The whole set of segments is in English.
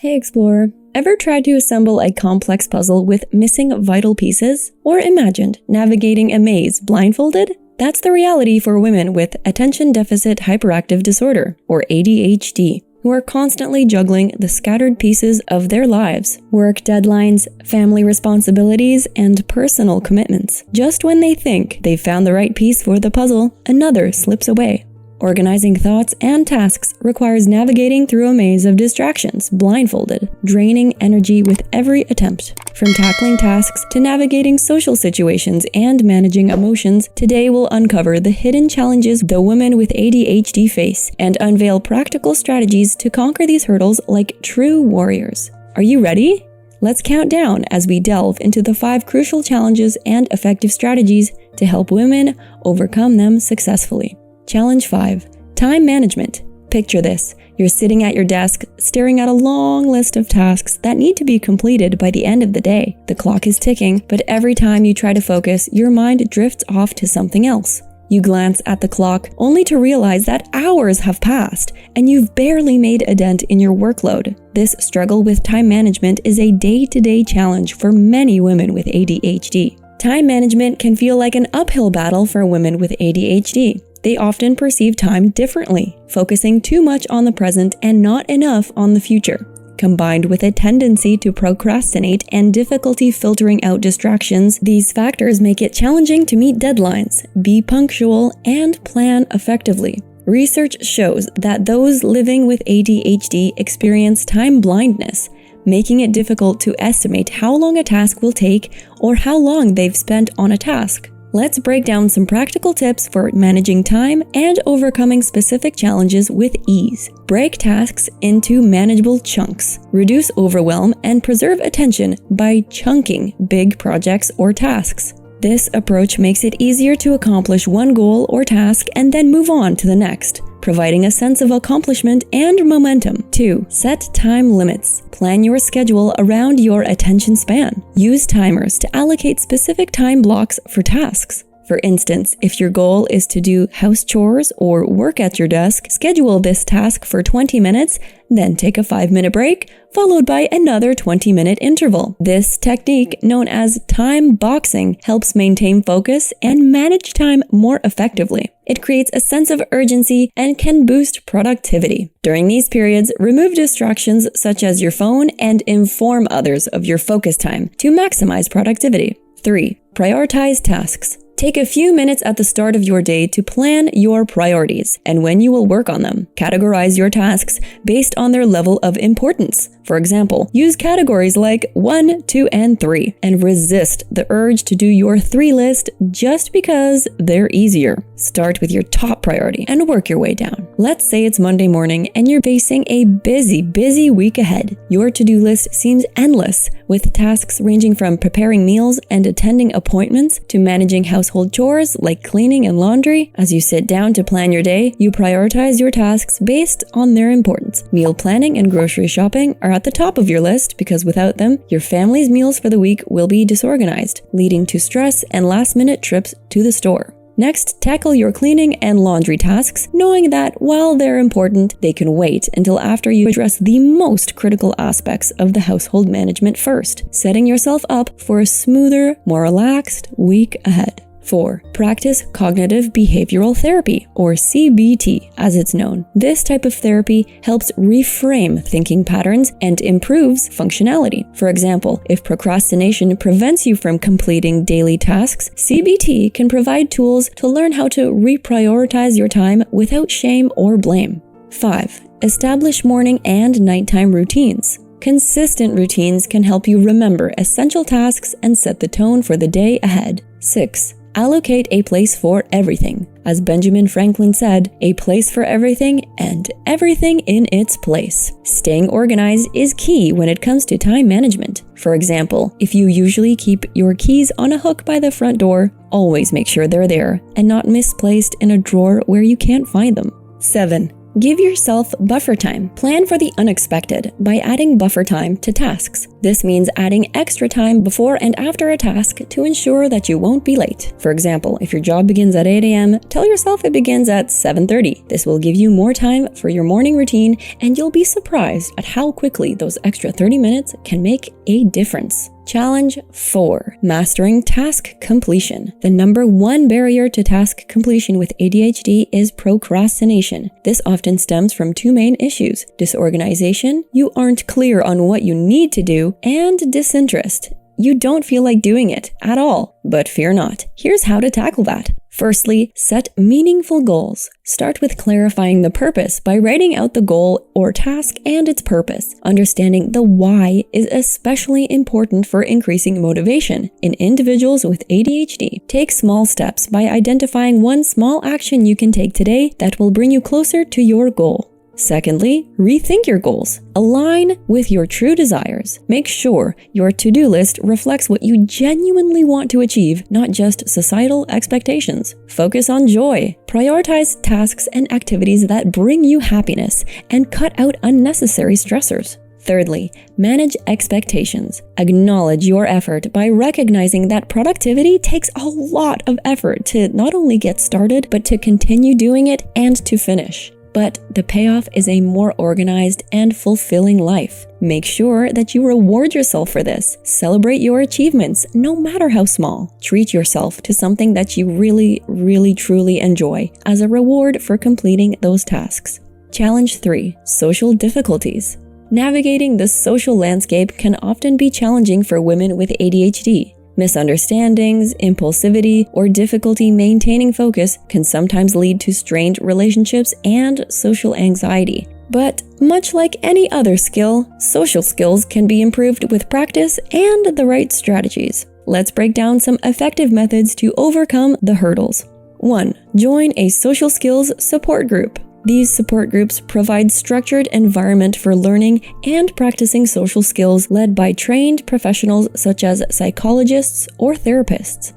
Hey Explorer, ever tried to assemble a complex puzzle with missing vital pieces? Or imagined navigating a maze blindfolded? That's the reality for women with Attention Deficit Hyperactive Disorder, or ADHD, who are constantly juggling the scattered pieces of their lives, work deadlines, family responsibilities, and personal commitments. Just when they think they've found the right piece for the puzzle, another slips away. Organizing thoughts and tasks requires navigating through a maze of distractions, blindfolded, draining energy with every attempt. From tackling tasks to navigating social situations and managing emotions, today we'll uncover the hidden challenges the women with ADHD face and unveil practical strategies to conquer these hurdles like true warriors. Are you ready? Let's count down as we delve into the 5 crucial challenges and effective strategies to help women overcome them successfully. Challenge 5. Time management. Picture this. You're sitting at your desk, staring at a long list of tasks that need to be completed by the end of the day. The clock is ticking, but every time you try to focus, your mind drifts off to something else. You glance at the clock, only to realize that hours have passed, and you've barely made a dent in your workload. This struggle with time management is a day-to-day challenge for many women with ADHD. Time management can feel like an uphill battle for women with ADHD. They often perceive time differently, focusing too much on the present and not enough on the future. Combined with a tendency to procrastinate and difficulty filtering out distractions, these factors make it challenging to meet deadlines, be punctual, and plan effectively. Research shows that those living with ADHD experience time blindness, making it difficult to estimate how long a task will take or how long they've spent on a task. Let's break down some practical tips for managing time and overcoming specific challenges with ease. Break tasks into manageable chunks. Reduce overwhelm and preserve attention by chunking big projects or tasks. This approach makes it easier to accomplish one goal or task and then move on to the next, providing a sense of accomplishment and momentum. 2. Set time limits. Plan your schedule around your attention span. Use timers to allocate specific time blocks for tasks. For instance, if your goal is to do house chores or work at your desk, schedule this task for 20 minutes, then take a 5-minute break, followed by another 20-minute interval. This technique, known as time boxing, helps maintain focus and manage time more effectively. It creates a sense of urgency and can boost productivity. During these periods, remove distractions such as your phone and inform others of your focus time to maximize productivity. 3. Prioritize tasks. Take a few minutes at the start of your day to plan your priorities and when you will work on them. Categorize your tasks based on their level of importance. For example, use categories like 1, 2, and 3 and resist the urge to do your 3 list just because they're easier. Start with your top priority and work your way down. Let's say it's Monday morning and you're facing a busy week ahead. Your to-do list seems endless, with tasks ranging from preparing meals and attending appointments to managing household chores like cleaning and laundry. As you sit down to plan your day, you prioritize your tasks based on their importance. Meal planning and grocery shopping are at the top of your list because without them, your family's meals for the week will be disorganized, leading to stress and last-minute trips to the store. Next, tackle your cleaning and laundry tasks, knowing that while they're important, they can wait until after you address the most critical aspects of the household management first, setting yourself up for a smoother, more relaxed week ahead. 4. Practice cognitive behavioral therapy, or CBT as it's known. This type of therapy helps reframe thinking patterns and improves functionality. For example, if procrastination prevents you from completing daily tasks, CBT can provide tools to learn how to reprioritize your time without shame or blame. 5. Establish morning and nighttime routines. Consistent routines can help you remember essential tasks and set the tone for the day ahead. 6. Allocate a place for everything. As Benjamin Franklin said, a place for everything and everything in its place. Staying organized is key when it comes to time management. For example, if you usually keep your keys on a hook by the front door, always make sure they're there and not misplaced in a drawer where you can't find them. 7. Give yourself buffer time. Plan for the unexpected by adding buffer time to tasks. This means adding extra time before and after a task to ensure that you won't be late. For example, if your job begins at 8 a.m., tell yourself it begins at 7:30. This will give you more time for your morning routine, and you'll be surprised at how quickly those extra 30 minutes can make a difference. Challenge 4. Mastering task completion. The number one barrier to task completion with ADHD is procrastination. This often stems from two main issues: disorganization, you aren't clear on what you need to do, and disinterest. You don't feel like doing it at all. But fear not. Here's how to tackle that. Firstly, set meaningful goals. Start with clarifying the purpose by writing out the goal or task and its purpose. Understanding the why is especially important for increasing motivation. In individuals with ADHD, take small steps by identifying one small action you can take today that will bring you closer to your goal. Secondly, rethink your goals. Align with your true desires. Make sure your to-do list reflects what you genuinely want to achieve, not just societal expectations. Focus on joy. Prioritize tasks and activities that bring you happiness and cut out unnecessary stressors. Thirdly, manage expectations. Acknowledge your effort by recognizing that productivity takes a lot of effort to not only get started, but to continue doing it and to finish. But the payoff is a more organized and fulfilling life. Make sure that you reward yourself for this. Celebrate your achievements, no matter how small. Treat yourself to something that you really truly enjoy as a reward for completing those tasks. Challenge 3. Social difficulties. Navigating the social landscape can often be challenging for women with ADHD. Misunderstandings, impulsivity, or difficulty maintaining focus can sometimes lead to strained relationships and social anxiety. But much like any other skill, social skills can be improved with practice and the right strategies. Let's break down some effective methods to overcome the hurdles. 1. Join a social skills support group. These support groups provide structured environment for learning and practicing social skills led by trained professionals such as psychologists or therapists.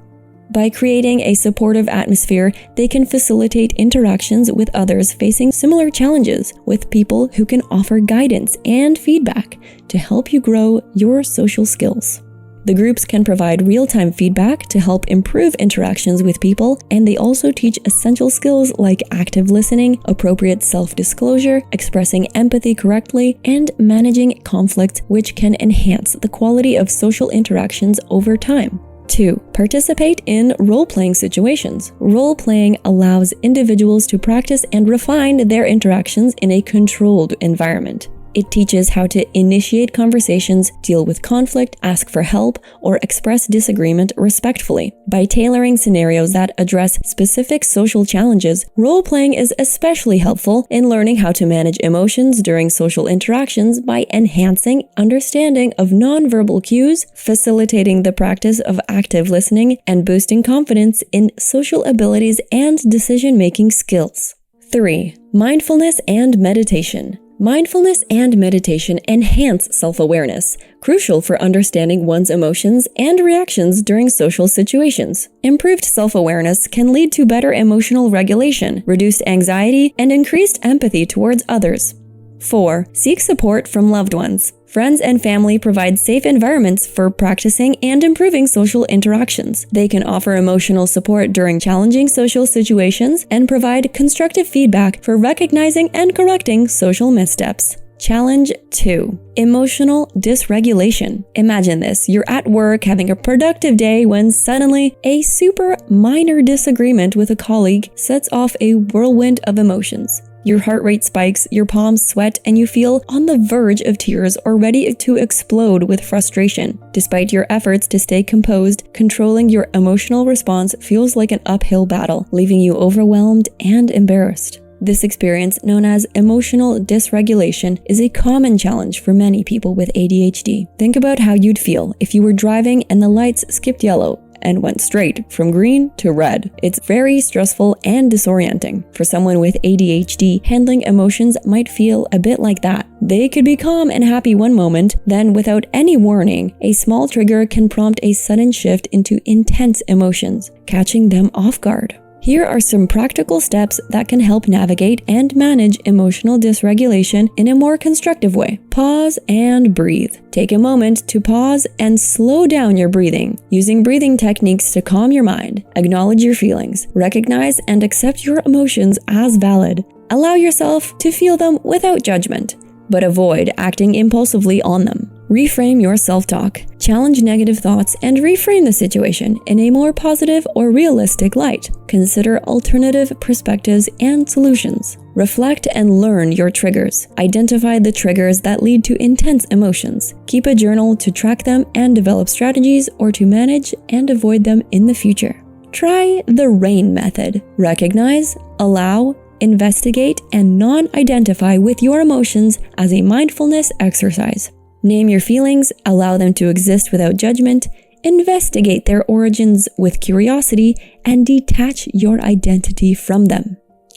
By creating a supportive atmosphere, they can facilitate interactions with others facing similar challenges, with people who can offer guidance and feedback to help you grow your social skills. The groups can provide real-time feedback to help improve interactions with people, and they also teach essential skills like active listening, appropriate self-disclosure, expressing empathy correctly, and managing conflict, which can enhance the quality of social interactions over time. 2. Participate in role-playing situations. Role-playing allows individuals to practice and refine their interactions in a controlled environment. It teaches how to initiate conversations, deal with conflict, ask for help, or express disagreement respectfully. By tailoring scenarios that address specific social challenges, role-playing is especially helpful in learning how to manage emotions during social interactions by enhancing understanding of nonverbal cues, facilitating the practice of active listening, and boosting confidence in social abilities and decision-making skills. 3. Mindfulness and meditation. Mindfulness and meditation enhance self-awareness, crucial for understanding one's emotions and reactions during social situations. Improved self-awareness can lead to better emotional regulation, reduced anxiety, and increased empathy towards others. 4. Seek support from loved ones. Friends and family provide safe environments for practicing and improving social interactions. They can offer emotional support during challenging social situations and provide constructive feedback for recognizing and correcting social missteps. Challenge 2. Emotional dysregulation. Imagine this, you're at work having a productive day when suddenly a super minor disagreement with a colleague sets off a whirlwind of emotions. Your heart rate spikes, your palms sweat, and you feel on the verge of tears or ready to explode with frustration. Despite your efforts to stay composed, controlling your emotional response feels like an uphill battle, leaving you overwhelmed and embarrassed. This experience, known as emotional dysregulation, is a common challenge for many people with ADHD. Think about how you'd feel if you were driving and the lights skipped yellow and went straight from green to red. It's very stressful and disorienting. For someone with ADHD, handling emotions might feel a bit like that. They could be calm and happy one moment, then without any warning, a small trigger can prompt a sudden shift into intense emotions, catching them off guard. Here are some practical steps that can help navigate and manage emotional dysregulation in a more constructive way. Pause and breathe. Take a moment to pause and slow down your breathing, using breathing techniques to calm your mind. Acknowledge your feelings. Recognize and accept your emotions as valid. Allow yourself to feel them without judgment, but avoid acting impulsively on them. Reframe your self-talk. Challenge negative thoughts and reframe the situation in a more positive or realistic light. Consider alternative perspectives and solutions. Reflect and learn your triggers. Identify the triggers that lead to intense emotions. Keep a journal to track them and develop strategies or to manage and avoid them in the future. Try the RAIN method. Recognize, allow, investigate, and non-identify with your emotions as a mindfulness exercise. Name your feelings, allow them to exist without judgment, investigate their origins with curiosity, and detach your identity from them.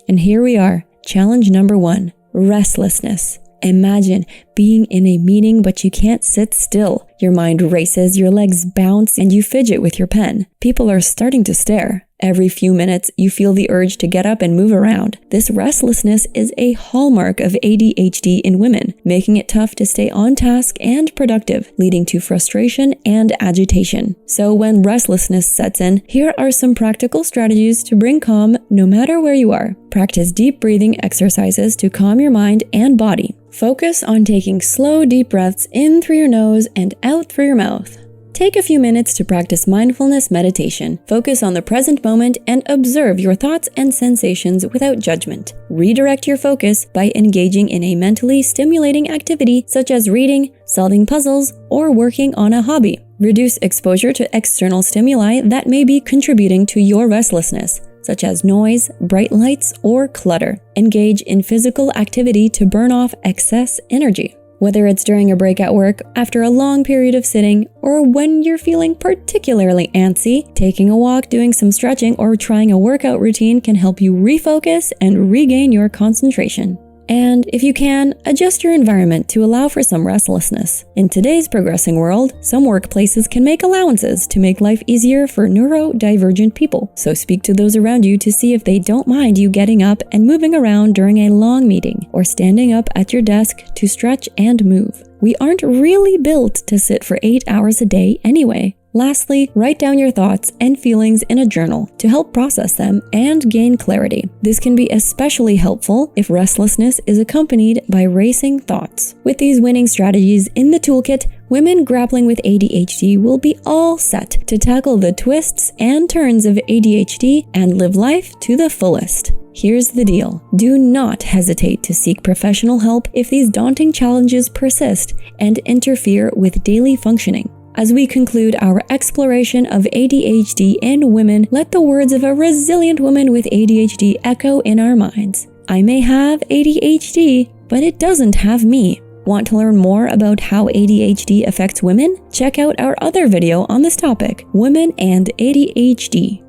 And here we are, challenge number 1, restlessness. Imagine being in a meeting but you can't sit still. Your mind races, your legs bounce, and you fidget with your pen. People are starting to stare. Every few minutes, you feel the urge to get up and move around. This restlessness is a hallmark of ADHD in women, making it tough to stay on task and productive, leading to frustration and agitation. So when restlessness sets in, here are some practical strategies to bring calm no matter where you are. Practice deep breathing exercises to calm your mind and body. Focus on taking slow, deep breaths in through your nose and out through your mouth. Take a few minutes to practice mindfulness meditation. Focus on the present moment and observe your thoughts and sensations without judgment. Redirect your focus by engaging in a mentally stimulating activity such as reading, solving puzzles, or working on a hobby. Reduce exposure to external stimuli that may be contributing to your restlessness, such as noise, bright lights, or clutter. Engage in physical activity to burn off excess energy. Whether it's during a break at work, after a long period of sitting, or when you're feeling particularly antsy, taking a walk, doing some stretching, or trying a workout routine can help you refocus and regain your concentration. And if you can, adjust your environment to allow for some restlessness. In today's progressing world, some workplaces can make allowances to make life easier for neurodivergent people. So speak to those around you to see if they don't mind you getting up and moving around during a long meeting, or standing up at your desk to stretch and move. We aren't really built to sit for 8 hours a day anyway. Lastly, write down your thoughts and feelings in a journal to help process them and gain clarity. This can be especially helpful if restlessness is accompanied by racing thoughts. With these winning strategies in the toolkit, women grappling with ADHD will be all set to tackle the twists and turns of ADHD and live life to the fullest. Here's the deal. Do not hesitate to seek professional help if these daunting challenges persist and interfere with daily functioning. As we conclude our exploration of ADHD in women, let the words of a resilient woman with ADHD echo in our minds. I may have ADHD, but it doesn't have me. Want to learn more about how ADHD affects women? Check out our other video on this topic, Women and ADHD.